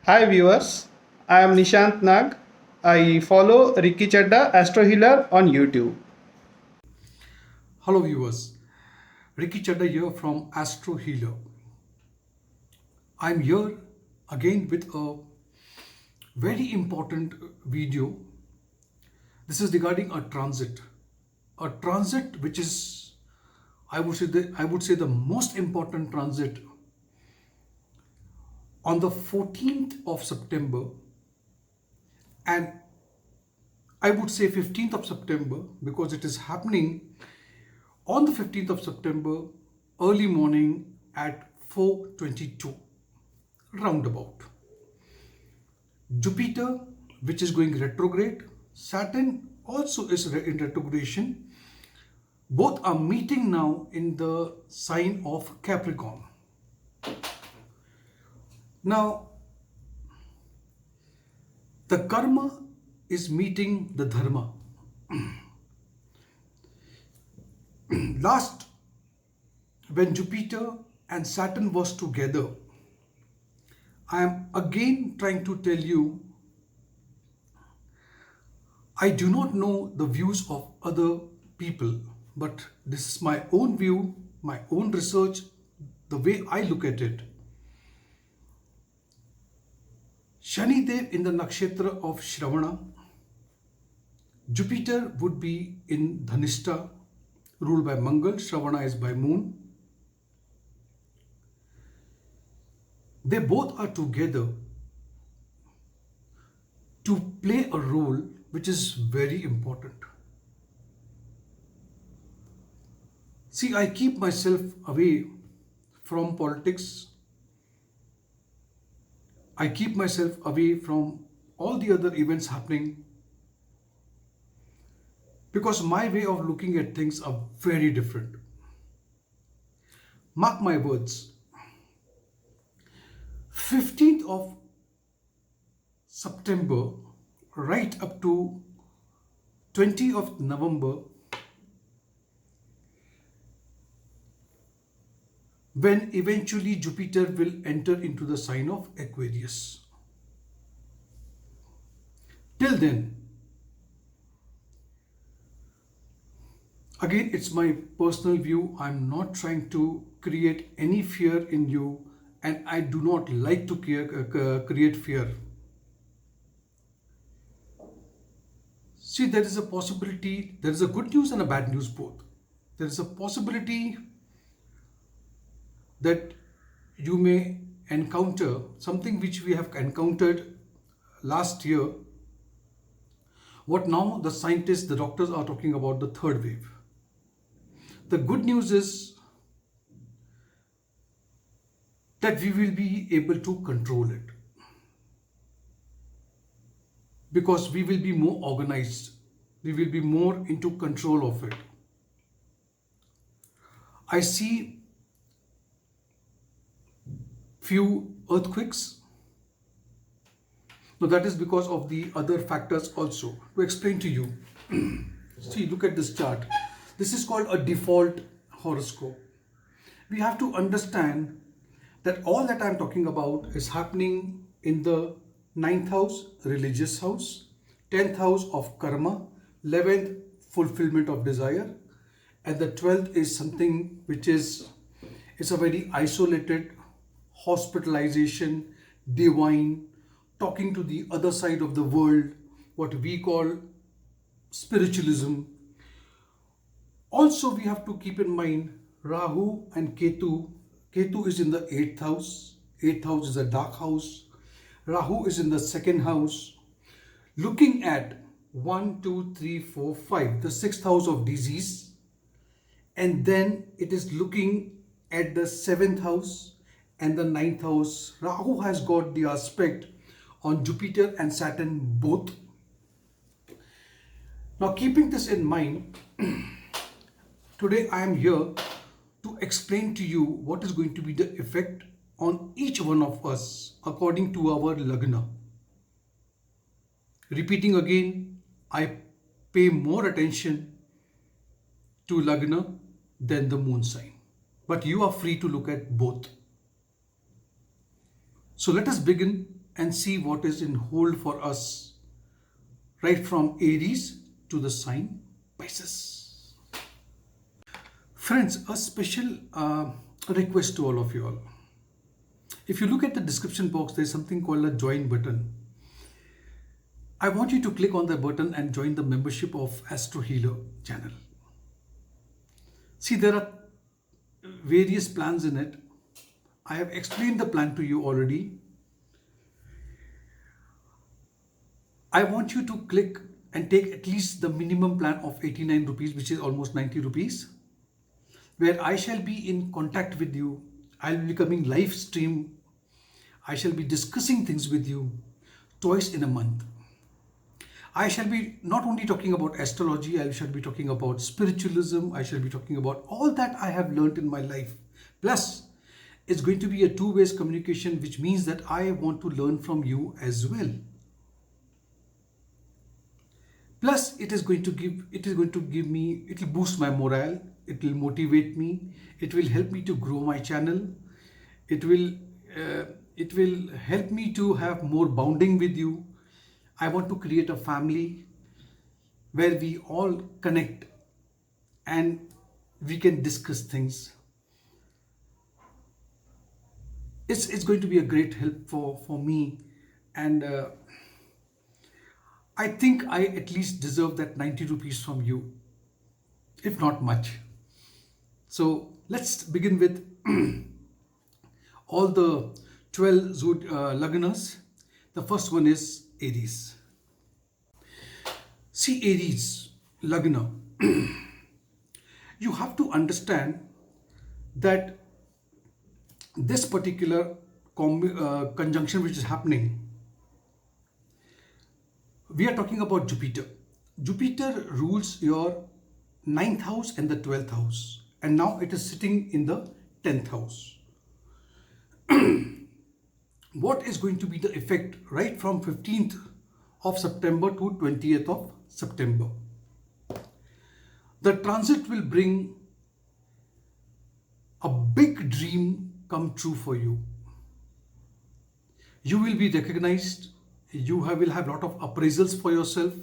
Hi viewers, I am Nishant Nag. I follow Ricky Chadha Astro Healer on YouTube. Hello viewers, Ricky Chadha here from Astro Healer. I'm here again with a very important video. This is regarding a transit which is I would say the most important transit on the 14th of September, and I would say 15th of September because it is happening on the 15th of September early morning at 4:22 roundabout. Jupiter, which is going retrograde, Saturn also is in retrogradation. Both are meeting now in the sign of Capricorn. Now, the karma is meeting the dharma. Last, when Jupiter and Saturn was together, I am again trying to tell you, I do not know the views of other people, but this is my own view, my own research, the way I look at it. Shani Dev in the nakshatra of Shravana, Jupiter would be in Dhanishta, ruled by Mangal, Shravana is by Moon. They both are together to play a role which is very important. See, I keep myself away from politics. I keep myself away from all the other events happening because my way of looking at things are very different. Mark my words, 15th of September right up to 20th of November, when eventually Jupiter will enter into the sign of Aquarius. Till then, again, it's my personal view. I'm not trying to create any fear in you, and I do not like to create fear. See, there is a possibility, there is a good news and a bad news both. There is a possibility that you may encounter something which we have encountered last year. What now the scientists, the doctors are talking about the third wave. The good news is that we will be able to control it because we will be more organized. We will be more into control of it. I see few earthquakes. Now that is because of the other factors also. To explain to you, see, look at this chart. This is called a default horoscope. We have to understand that all that I'm talking about is happening in the 9th house, religious house, 10th house of karma, 11th fulfillment of desire, and the 12th is something which is a very isolated hospitalization, divine, talking to the other side of the world, what we call spiritualism. Also, we have to keep in mind Rahu and Ketu. Ketu is in the 8th house. 8th house is a dark house. Rahu is in the 2nd house. Looking at 1, 2, 3, 4, 5, the 6th house of disease. And then it is looking at the 7th house and the 9th house. Rahu has got the aspect on Jupiter and Saturn both. Now, keeping this in mind, today I am here to explain to you what is going to be the effect on each one of us according to our Lagna. Repeating again, I pay more attention to Lagna than the moon sign. But you are free to look at both. So let us begin and see what is in hold for us, right from Aries to the sign Pisces. Friends, a special request to all of you all. If you look at the description box, there's something called a join button. I want you to click on the button and join the membership of Astro Healer channel. See, there are various plans in it. I have explained the plan to you already. I want you to click and take at least the minimum plan of 89 rupees, which is almost 90 rupees, where I shall be in contact with you. I'll be coming live stream. I shall be discussing things with you twice in a month. I shall be not only talking about astrology, I shall be talking about spiritualism, I shall be talking about all that I have learned in my life. Plus, it's going to be a two-way communication, which means that I want to learn from you as well. Plus, it will boost my morale, it will motivate me, it will help me to grow my channel, it will help me to have more bonding with you. I want to create a family where we all connect and we can discuss things. It's going to be a great help for me, and I think I at least deserve that 90 rupees from you, if not much. So let's begin with all the 12 Lagnas. The first one is Aries. See, Aries Lagna, you have to understand that this particular conjunction which is happening, we are talking about Jupiter. Jupiter rules your 9th house and the 12th house, and now it is sitting in the 10th house. What is going to be the effect right from 15th of September to 20th of September? The transit will bring a big dream come true for you. You will be recognized. You will have a lot of appraisals for yourself.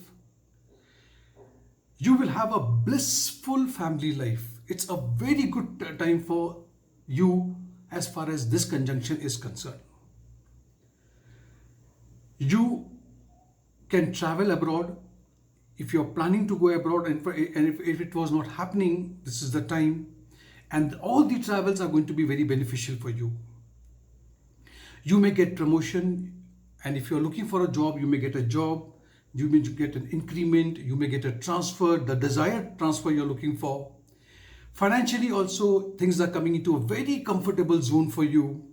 You will have a blissful family life. It's a very good time for you as far as this conjunction is concerned. You can travel abroad. If you're planning to go abroad, and if it was not happening, this is the time. And all the travels are going to be very beneficial for you. You may get promotion, and if you're looking for a job, you may get a job. You may get an increment. You may get a transfer, the desired transfer you're looking for. Financially also, things are coming into a very comfortable zone for you.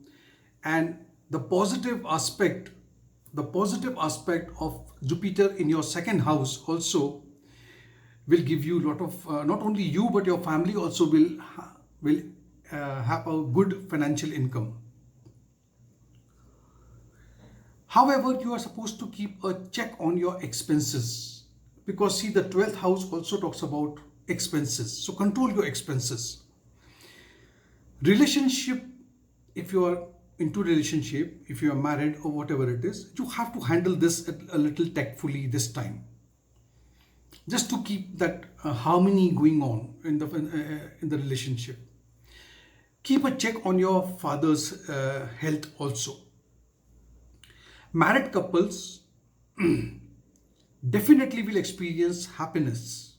And the positive aspect of Jupiter in your second house also will give you a lot of, not only you, but your family also will have a good financial income. However, you are supposed to keep a check on your expenses, because see, the 12th house also talks about expenses. So control your expenses. Relationship, if you are into relationship, if you are married or whatever it is, you have to handle this a little tactfully this time, just to keep that harmony going on in the relationship. Keep a check on your father's health also. Married couples definitely will experience happiness.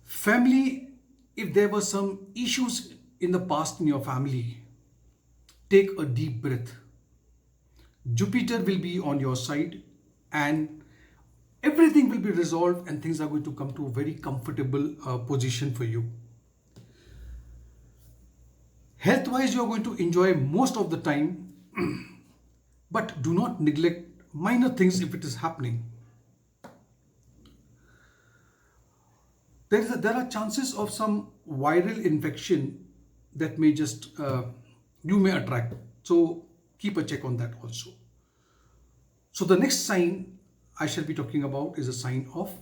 Family, if there were some issues in the past in your family, take a deep breath. Jupiter will be on your side and everything will be resolved, and things are going to come to a very comfortable position for you. Health-wise, you are going to enjoy most of the time, but do not neglect minor things if it is happening. There are chances of some viral infection that may just you may attract. So keep a check on that also. So the next sign I shall be talking about is a sign of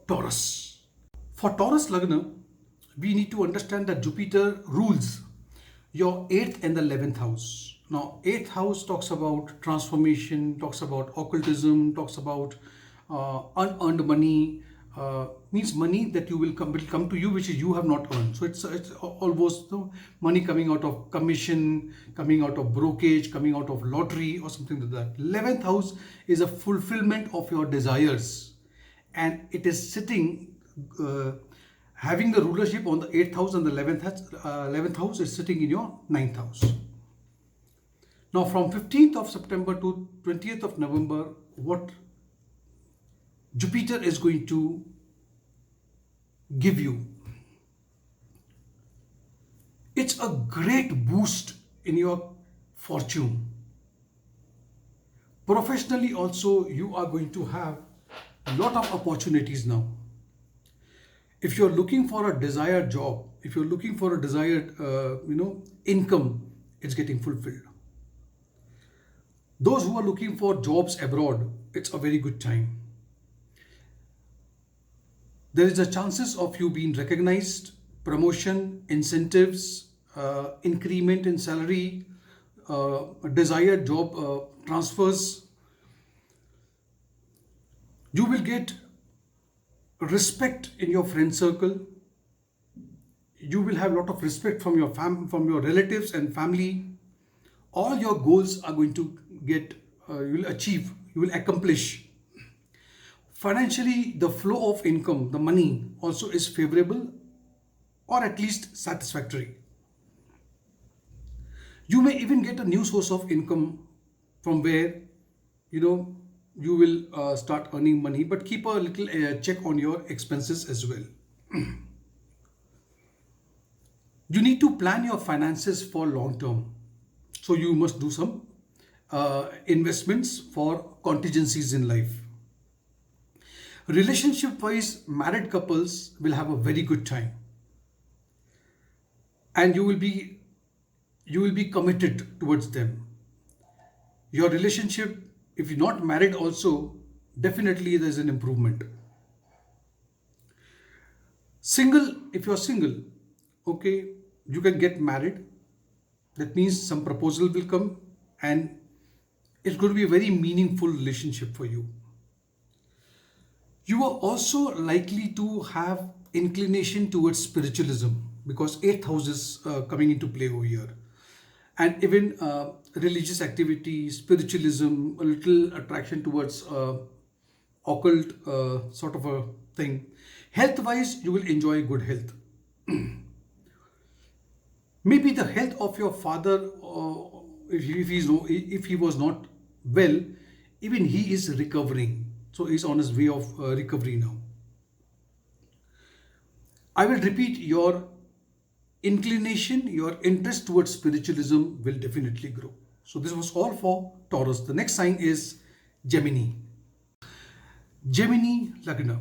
Taurus. For Taurus Lagna, we need to understand that Jupiter rules your 8th and the 11th house. Now, 8th house talks about transformation, talks about occultism, talks about unearned money, means money that will come to you, which is you have not earned. So it's almost money coming out of commission, coming out of brokerage, coming out of lottery or something like that. 11th house is a fulfillment of your desires, and it is sitting, having the rulership on the 8th house, and the 11th house is sitting in your 9th house. Now, from 15th of September to 20th of November, what Jupiter is going to give you, it's a great boost in your fortune. Professionally also, you are going to have a lot of opportunities now. If you're looking for a desired job, if you're looking for a desired income, it's getting fulfilled. Those who are looking for jobs abroad, it's a very good time. There is a chances of you being recognized, promotion, incentives, increment in salary, desired job transfers. You will get respect in your friend circle. You will have a lot of respect from your from your relatives and family. All your goals are going to get, you will achieve, you will accomplish. Financially, the flow of income, the money also is favorable, or at least satisfactory. You may even get a new source of income from where you will start earning money, but keep a little check on your expenses as well. You need to plan your finances for long term, so you must do some investments for contingencies in life. Relationship wise, married couples will have a very good time, and you will be committed towards them. Your relationship, if you're not married also, definitely there's an improvement. Single, if you're single, okay, you can get married. That means some proposal will come, and it's going to be a very meaningful relationship for you. You are also likely to have inclination towards spiritualism, because 8th house is coming into play over here. And even religious activity, spiritualism, a little attraction towards occult sort of a thing. Health-wise, you will enjoy good health. Maybe the health of your father, if he was not well, even he is recovering. So he's on his way of recovery now. I will repeat, your inclination, your interest towards spiritualism will definitely grow. So this was all for Taurus. The next sign is Gemini. Gemini Lagna.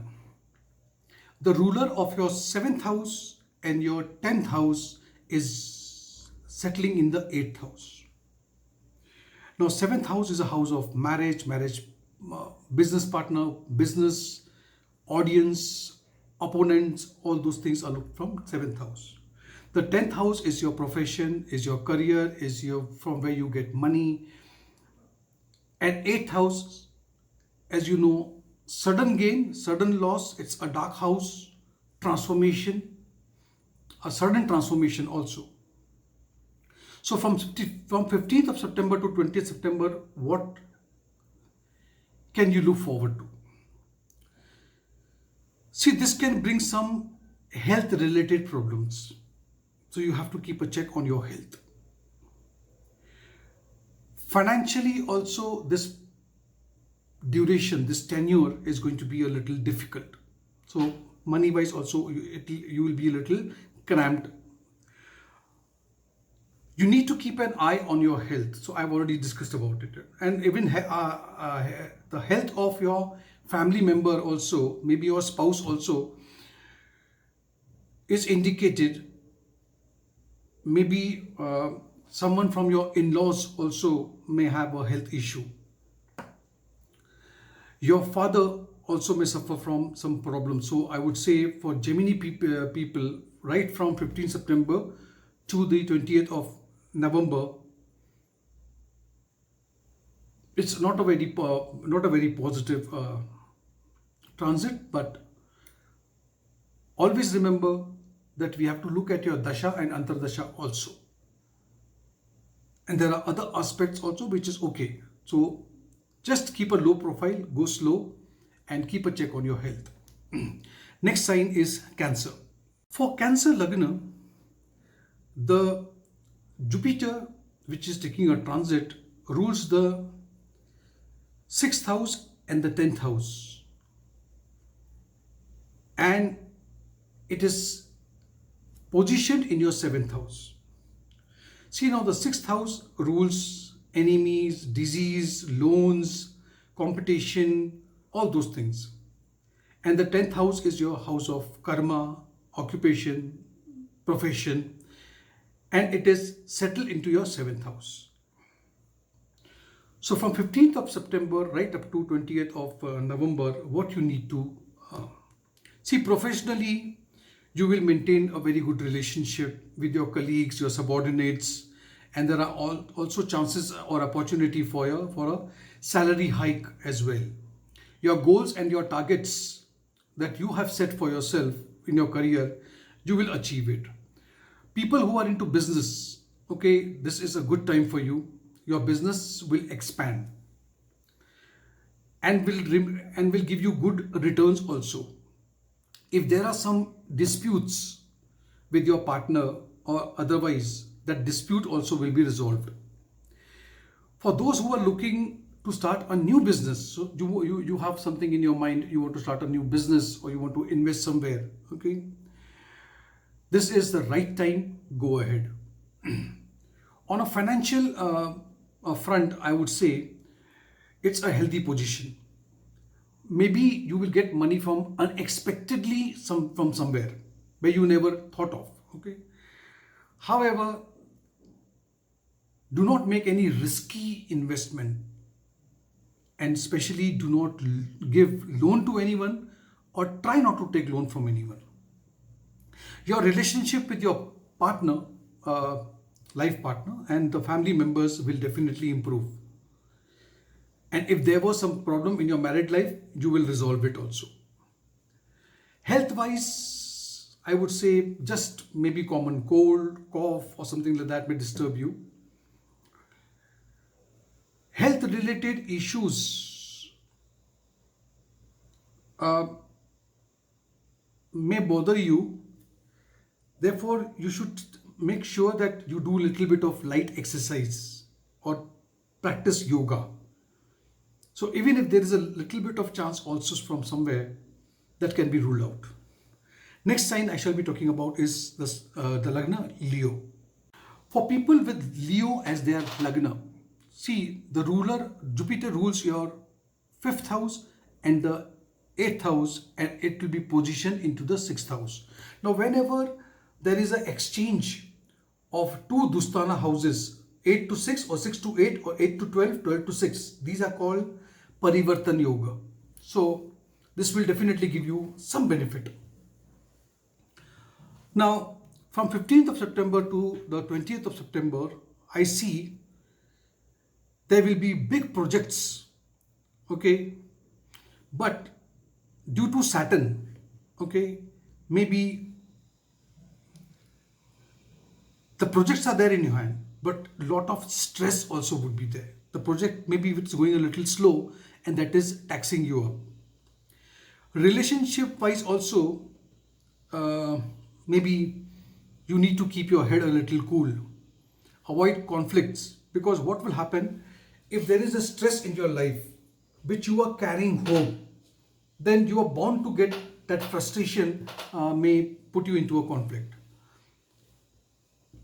The ruler of your 7th house and your 10th house is settling in the 8th house. Now, 7th house is a house of marriage, business partner, business, audience, opponents, all those things are looked from 7th house. The 10th house is your profession, is your career, is your from where you get money. And 8th house, as you know, sudden gain, sudden loss, it's a dark house, transformation, a sudden transformation also. So from 15th of September to 20th September, what can you look forward to? See, this can bring some health related problems. So you have to keep a check on your health. Financially also, this duration, this tenure is going to be a little difficult. So money wise also, you will be a little cramped. You need to keep an eye on your health. So I've already discussed about it. And even the health of your family member also, maybe your spouse also, is indicated. Maybe someone from your in-laws also may have a health issue. Your father also may suffer from some problems. So I would say for Gemini people, right from 15 September to the 20th of November, It's not a very positive transit, but always remember that we have to look at your dasha and antardasha also. And there are other aspects also which is okay. So just keep a low profile, go slow, and keep a check on your health. Next sign is Cancer. For Cancer Lagna, the Jupiter, which is taking a transit, rules the 6th house and the 10th house. And it is positioned in your 7th house. See, now the 6th house rules enemies, disease, loans, competition, all those things. And the 10th house is your house of karma, occupation, profession, and it is settled into your 7th house. So from 15th of September right up to 20th of November, what you need to see professionally, you will maintain a very good relationship with your colleagues, your subordinates, and there are also chances or opportunity for a salary hike as well. Your goals and your targets that you have set for yourself in your career, you will achieve it. People who are into business, okay, this is a good time for you. Your business will expand and will give you good returns also. If there are some disputes with your partner or otherwise, that dispute also will be resolved. For those who are looking to start a new business, so you have something in your mind, you want to start a new business or you want to invest somewhere, okay, this is the right time, go ahead. On a financial front, I would say it's a healthy position. Maybe you will get money from unexpectedly from somewhere where you never thought of, okay. However, do not make any risky investment, and especially do not give loan to anyone or try not to take loan from anyone. Your relationship with your partner, life partner, and the family members will definitely improve. And if there was some problem in your married life, you will resolve it also. Health wise, I would say just maybe common cold, cough, or something like that may disturb you. Health related issues may bother you. Therefore, you should make sure that you do a little bit of light exercise or practice yoga. So even if there is a little bit of chance also from somewhere, that can be ruled out. Next sign I shall be talking about is the Lagna Leo. For people with Leo as their Lagna, see, the ruler Jupiter rules your 5th house and the 8th house, and it will be positioned into the 6th house. Now whenever there is an exchange of two Dusthana houses, 8 to 6 or 6 to 8 or 8 to 12, 12 to 6, these are called Parivartan Yoga. So this will definitely give you some benefit. Now from 15th of September to the 20th of September, I see there will be big projects, okay, but due to Saturn, okay, maybe the projects are there in your hand, but a lot of stress also would be there. The project maybe it's going a little slow, and that is taxing you up. Relationship wise also, maybe you need to keep your head a little cool. Avoid conflicts, because what will happen if there is a stress in your life which you are carrying home, then you are bound to get that frustration may put you into a conflict.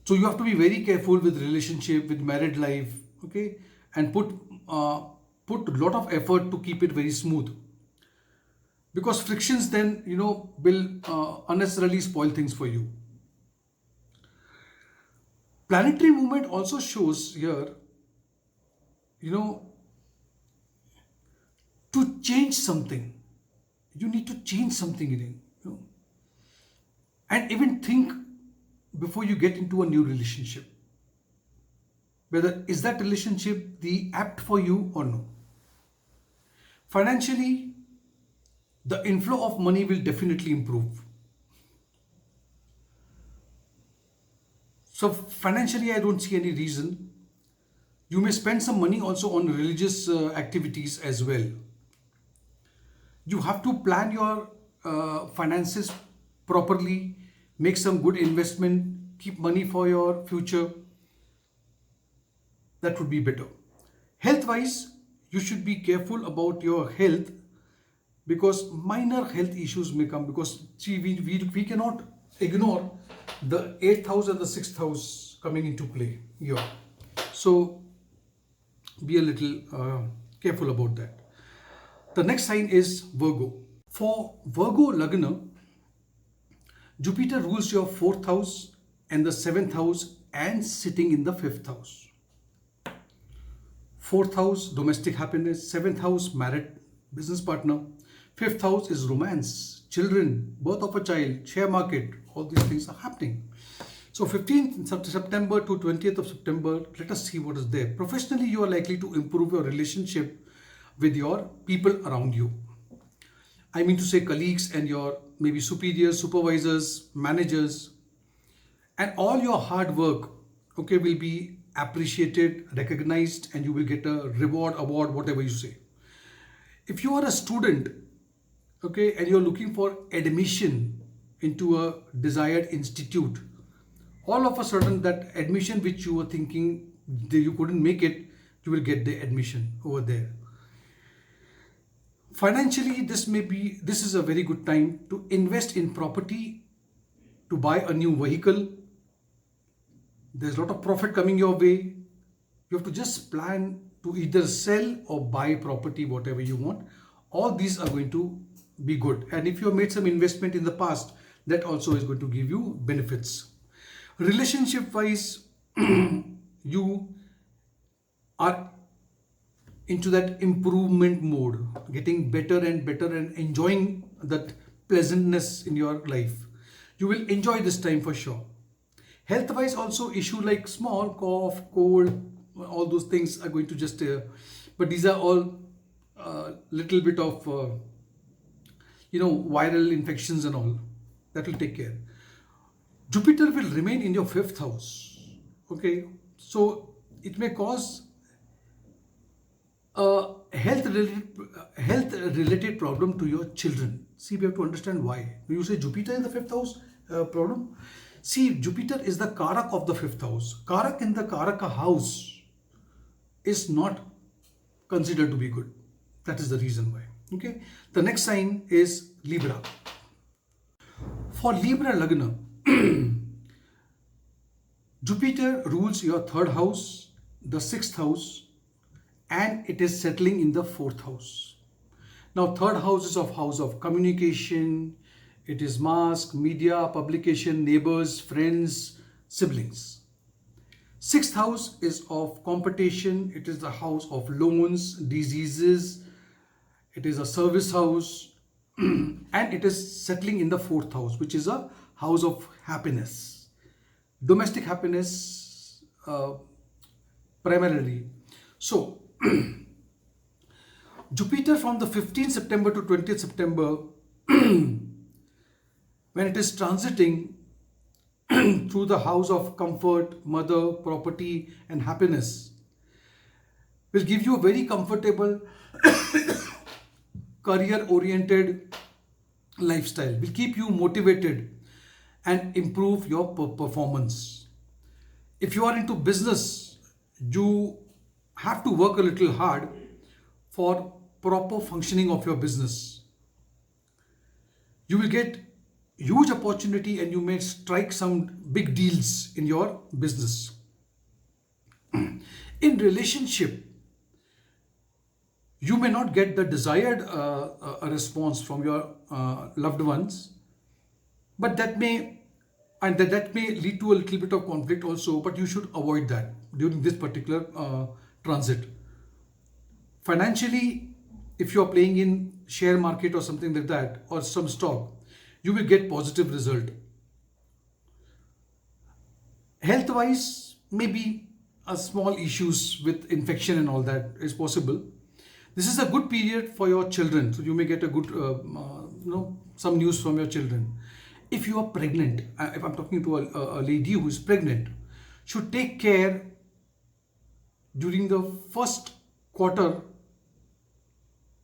So you have to be very careful with relationship, with married life, okay, and put a lot of effort to keep it very smooth, because frictions then will unnecessarily spoil things for you. Planetary movement also shows here, to change something. You need to change something in it, and even think before you get into a new relationship. whether is that relationship the apt for you or no. Financially, the inflow of money will definitely improve. So financially, I don't see any reason. You may spend some money also on religious activities as well. You have to plan your finances properly, make some good investment, keep money for your future. That would be better. Health wise, you should be careful about your health because minor health issues may come, because see, we cannot ignore the 8th house and the 6th house coming into play here. So be a little careful about that. The next sign is Virgo. For Virgo Lagna, Jupiter rules your 4th house and the 7th house and sitting in the 5th house. 4th house, domestic happiness. 7th house, married business partner. 5th house is romance, children, birth of a child, share market. All these things are happening. So 15th September to 20th of September, let us see what is there. Professionally, you are likely to improve your relationship with your people around you. I mean to say colleagues and your maybe superiors, supervisors, managers, and all your hard work, okay, will be appreciated, recognized, and you will get a reward, award, whatever you say. If you are a student, okay, and you're looking for admission into a desired institute, all of a sudden that admission which you were thinking that you couldn't make it, you will get the admission over there. Financially, this is a very good time to invest in property, to buy a new vehicle. There's a lot of profit coming your way. You have to just plan to either sell or buy property, whatever you want. All these are going to be good. And if you have made some investment in the past, that also is going to give you benefits. Relationship wise, you are into that improvement mode, getting better and better and enjoying that pleasantness in your life. You will enjoy this time for sure. Health wise also, issue like small cough, cold, all those things are going to just but these are all little bit of viral infections and all that will take care. Jupiter will remain in your 5th house, okay, so it may cause a health related problem to your children. See, we have to understand why. When you say Jupiter in the 5th house problem, see, Jupiter is the Karak of the 5th house. Karak in the Karaka house is not considered to be good. That is the reason why. Okay. The next sign is Libra. For Libra Lagna, Jupiter rules your 3rd house, the 6th house, and it is settling in the 4th house. Now, 3rd house is of house of communication. It is mass, media, publication, neighbors, friends, siblings. 6th house is of competition. It is the house of loans, diseases. It is a service house. And it is settling in the 4th house, which is a house of happiness. Domestic happiness primarily. So, Jupiter from the 15th September to 20th September, when it is transiting through the house of comfort, mother, property and happiness, will give you a very comfortable career-oriented lifestyle, will keep you motivated and improve your performance. If you are into business, you have to work a little hard for proper functioning of your business. You will get huge opportunity and you may strike some big deals in your business. In relationship, you may not get the desired response from your loved ones, but that may lead to a little bit of conflict also, but you should avoid that during this particular transit. Financially, if you are playing in share market or something like that, or some stock, you will get positive result. Health wise, maybe small issues with infection and all that is possible. This is a good period for your children, so you may get a good, some news from your children. If you are pregnant, if I'm talking to a lady who is pregnant, should take care during the first quarter,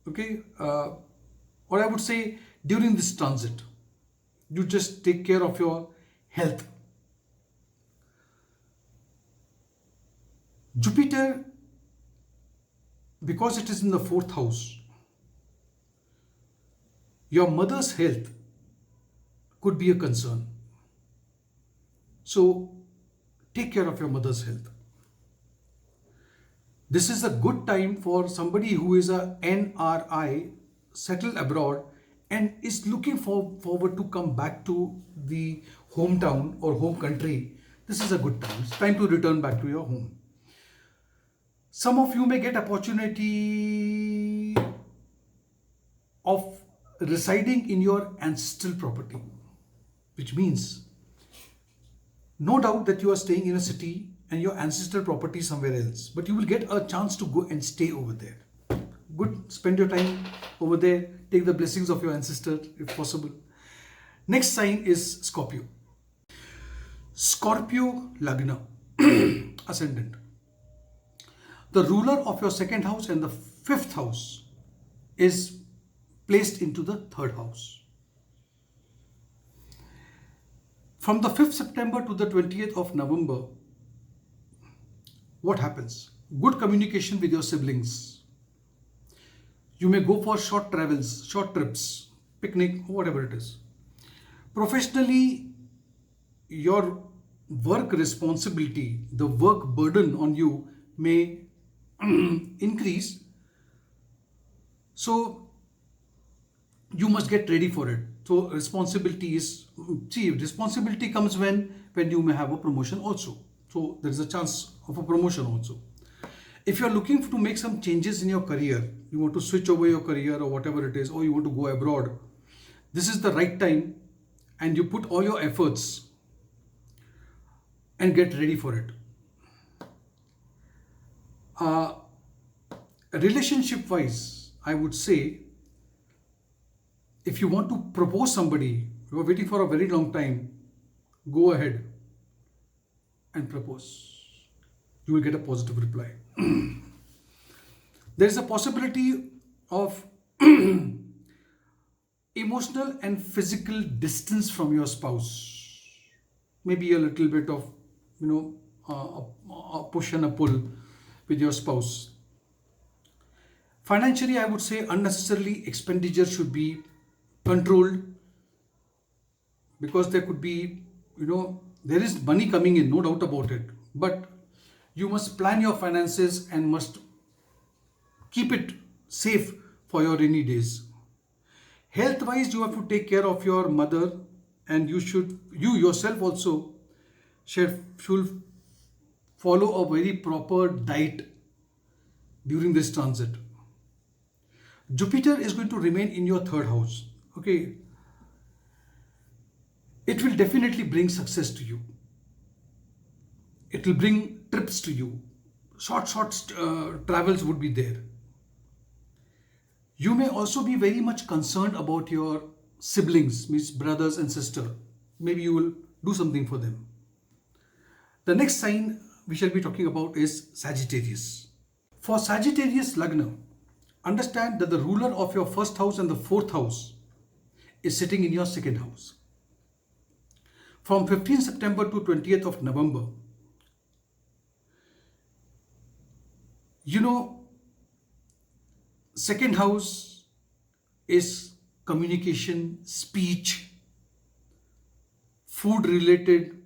okay, or I would say during this transit. You just take care of your health. Jupiter, because it is in the 4th house, your mother's health could be a concern. So take care of your mother's health. This is a good time for somebody who is a NRI, settled abroad, and is looking forward to come back to the hometown or home country. This is a good time. It's time to return back to your home. Some of you may get opportunity of residing in your ancestral property, which means no doubt that you are staying in a city and your ancestral property somewhere else, but you will get a chance to go and stay over there. Good, spend your time over there, take the blessings of your ancestor if possible. Next sign is Scorpio. Scorpio Lagna, ascendant. The ruler of your 2nd house and the 5th house is placed into the 3rd house. From the 5th September to the 20th of November, what happens? Good communication with your siblings. You may go for short travels, short trips, picnic, whatever it is. Professionally, your work responsibility, the work burden on you may increase. So you must get ready for it. So responsibility comes when you may have a promotion also. So there is a chance of a promotion also. If you are looking to make some changes in your career, you want to switch over your career or whatever it is, or you want to go abroad, this is the right time, and you put all your efforts and get ready for it. Relationship wise, I would say, if you want to propose somebody, you are waiting for a very long time, go ahead and propose. You will get a positive reply. There is a possibility of emotional and physical distance from your spouse. Maybe a little bit of, a push and a pull with your spouse. Financially, I would say unnecessarily expenditure should be controlled, because there could be, there is money coming in, no doubt about it. But you must plan your finances and must keep it safe for your rainy days. Health wise, you have to take care of your mother, and you yourself also should follow a very proper diet during this transit. Jupiter is going to remain in your 3rd house. Okay. It will definitely bring success to you. It will bring trips to you. Short travels would be there. You may also be very much concerned about your siblings, means brothers and sisters. Maybe you will do something for them. The next sign we shall be talking about is Sagittarius. For Sagittarius Lagna, understand that the ruler of your 1st house and the 4th house is sitting in your 2nd house. From 15th September to 20th of November, 2nd house is communication, speech, food related,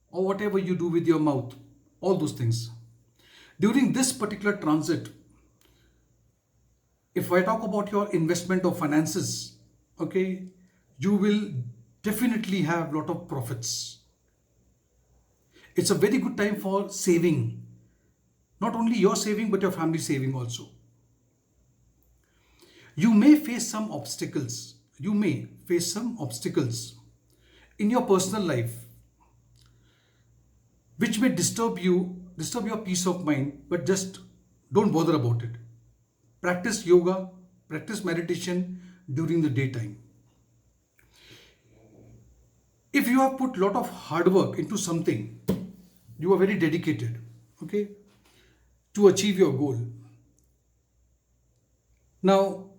or whatever you do with your mouth, all those things. During this particular transit, if I talk about your investment or finances, okay, you will definitely have a lot of profits. It's a very good time for saving. Not only your saving, but your family saving also. You may face some obstacles. In your personal life, which may disturb you disturb your peace of mind, but just don't bother about it. Practice yoga, practice meditation during the daytime. If you have put a lot of hard work into something, you are very dedicated, okay, to achieve your goal. Now,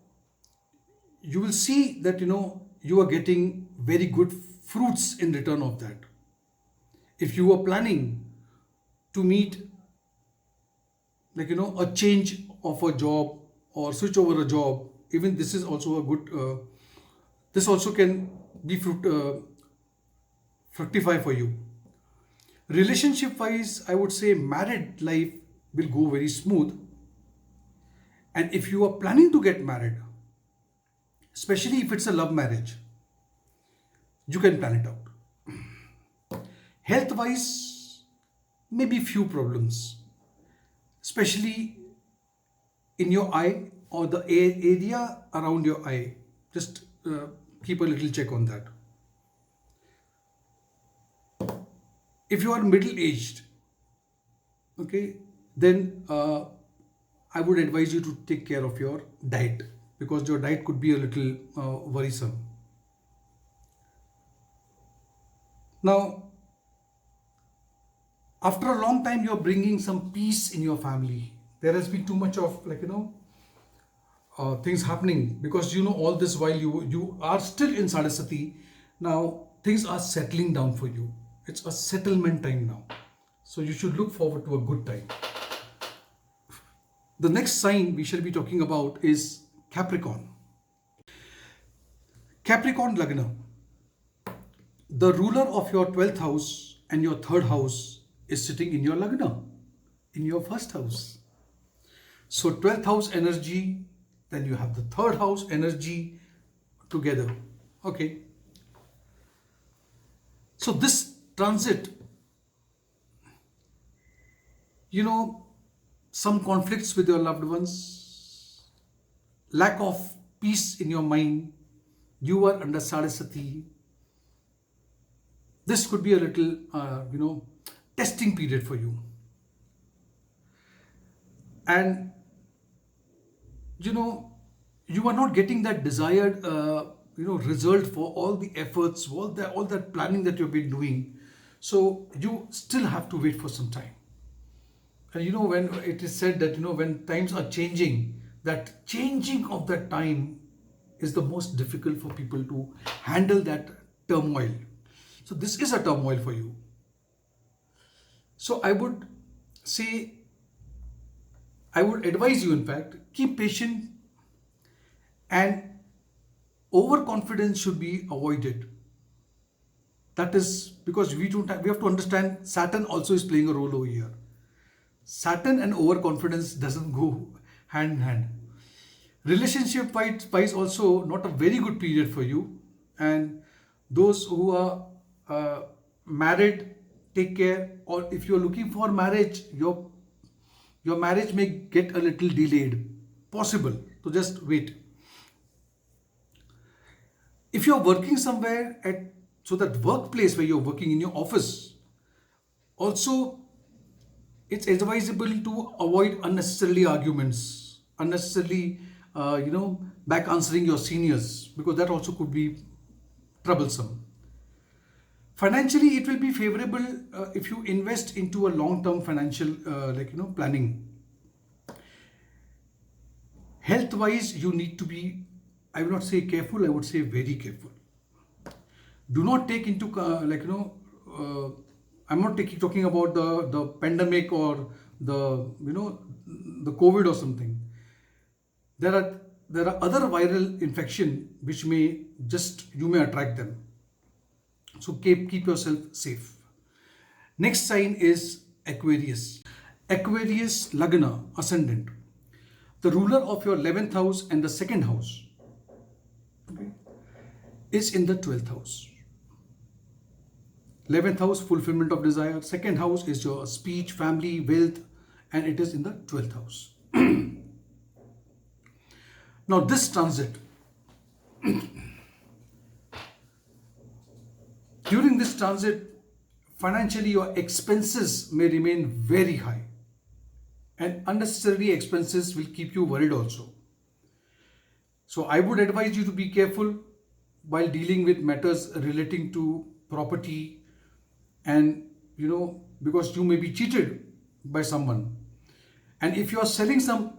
you will see that you are getting very good fruits in return of that. If you are planning to meet a change of a job or switch over a job, even this is also a good this also can be fructify for you. Relationship wise, I would say married life will go very smooth. And if you are planning to get married, especially if it's a love marriage, you can plan it out. Health wise, maybe few problems, especially in your eye or the area around your eye. Just keep a little check on that. If you are middle aged, okay, then I would advise you to take care of your diet, because your diet could be a little worrisome. Now, after a long time, you're bringing some peace in your family. There has been too much of things happening, because all this while you are still in Sadhasati. Now things are settling down for you. It's a settlement time now. So you should look forward to a good time. The next sign we shall be talking about is Capricorn. Capricorn Lagna. The ruler of your 12th house and your 3rd house is sitting in your Lagna, in your 1st house. So 12th house energy, then you have the 3rd house energy together. Okay. So this transit, some conflicts with your loved ones, lack of peace in your mind, you are under Sadhasati. This could be a little, testing period for you. And, you are not getting that desired, result for all the efforts, all that planning that you've been doing. So you still have to wait for some time. And when it is said that, when times are changing, that changing of that time is the most difficult for people to handle that turmoil. So this is a turmoil for you. So I would advise you, in fact, keep patient, and overconfidence should be avoided. That is because we have to understand Saturn also is playing a role over here. Saturn and overconfidence doesn't go hand in hand. Relationship wise also not a very good period for you. And those who are married, take care. Or if you're looking for marriage, your marriage may get a little delayed. Possible. So just wait. If you're working somewhere so that workplace where you're working in your office, also it's advisable to avoid unnecessarily arguments, unnecessarily, back answering your seniors, because that also could be troublesome. Financially, it will be favorable if you invest into a long-term financial, planning. Health-wise, you need to be, I will not say careful, I would say very careful. Do not take into, I'm not talking about the pandemic or the COVID or something. There are other viral infection which you may attract them. So keep yourself safe. Next sign is Aquarius. Aquarius Lagna, ascendant. The ruler of your 11th house and the 2nd house, okay, is in the 12th house. 11th house, fulfillment of desire. 2nd house is your speech, family, wealth, and it is in the 12th house. Now this transit, during this transit, financially your expenses may remain very high, and unnecessary expenses will keep you worried also. So I would advise you to be careful while dealing with matters relating to property, and because you may be cheated by someone. And if you are selling some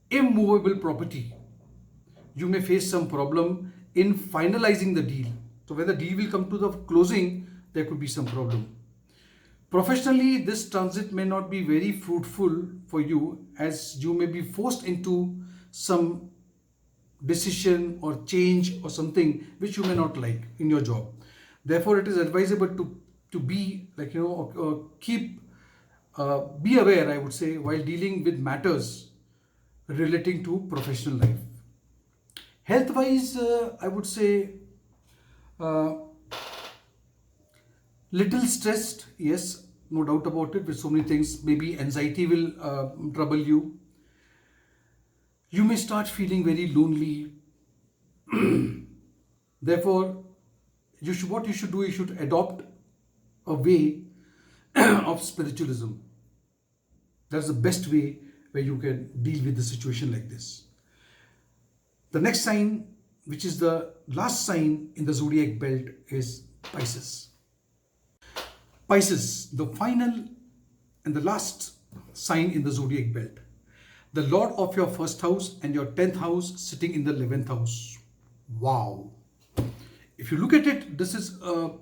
immovable property, you may face some problem in finalizing the deal. So when the deal will come to the closing, there could be some problem. Professionally, this transit may not be very fruitful for you, as you may be forced into some decision or change or something which you may not like in your job. Therefore, it is advisable to be be aware, I would say, while dealing with matters relating to professional life. Health wise, I would say little stressed, yes, no doubt about it, with so many things. Maybe anxiety will trouble you. You may start feeling very lonely. Therefore, what you should do, you should adopt a way of spiritualism. That's the best way where you can deal with the situation like this. The next sign, which is the last sign in the zodiac belt, is Pisces. Pisces, the final and the last sign in the zodiac belt. The Lord of your first house and your 10th house sitting in the 11th house. Wow. If you look at it, this is a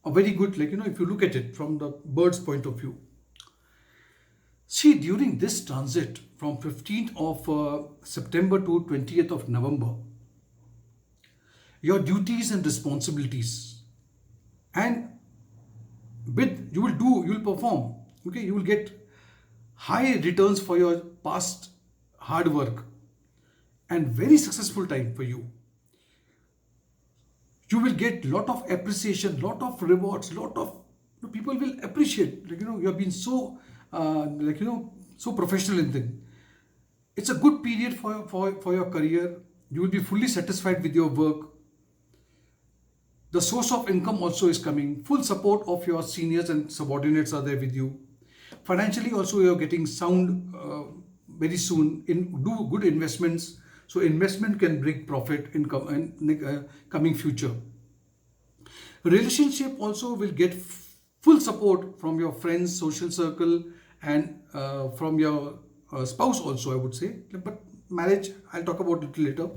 very good, if you look at it from the bird's point of view. See, during this transit from 15th of September to 20th of November, your duties and responsibilities, and you will perform, okay, you will get high returns for your past hard work, and very successful time for you. You will get lot of appreciation, lot of rewards, lot of people will appreciate, you have been so so professional in things. It's a good period for your career. You will be fully satisfied with your work. The source of income also is coming. Full support of your seniors and subordinates are there with you. Financially also you are getting sound very soon. Do good investments. So investment can bring profit in coming future. Relationship also will get full support from your friends, social circle, and from your spouse also, I would say. But marriage, I'll talk about it later.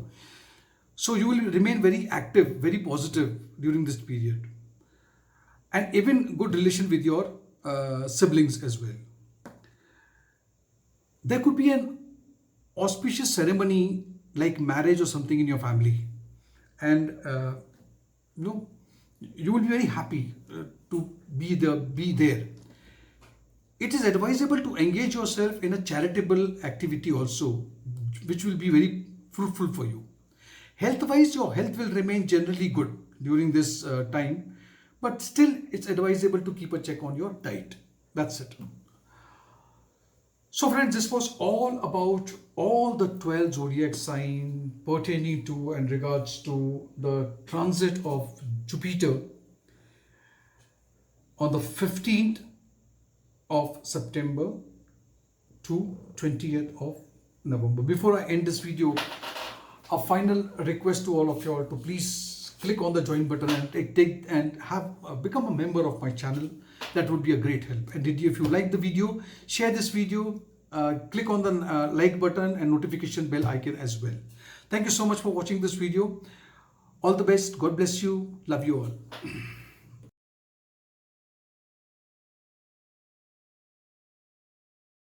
So you will remain very active, very positive during this period. And even good relation with your siblings as well. There could be an auspicious ceremony like marriage or something in your family. And you will be very happy to be there. It is advisable to engage yourself in a charitable activity also, which will be very fruitful for you. Health-wise, your health will remain generally good during this time, but still it's advisable to keep a check on your diet. That's it. So friends, this was all about all the 12 zodiac signs pertaining to and regards to the transit of Jupiter on the 15th of September to 20th of November. Before I end this video, a final request to all of you all to please click on the join button and become a member of my channel. That would be a great help. And if you like the video, share this video, click on the like button and notification bell icon as well. Thank you so much for watching this video. All the best. God bless you. Love you all.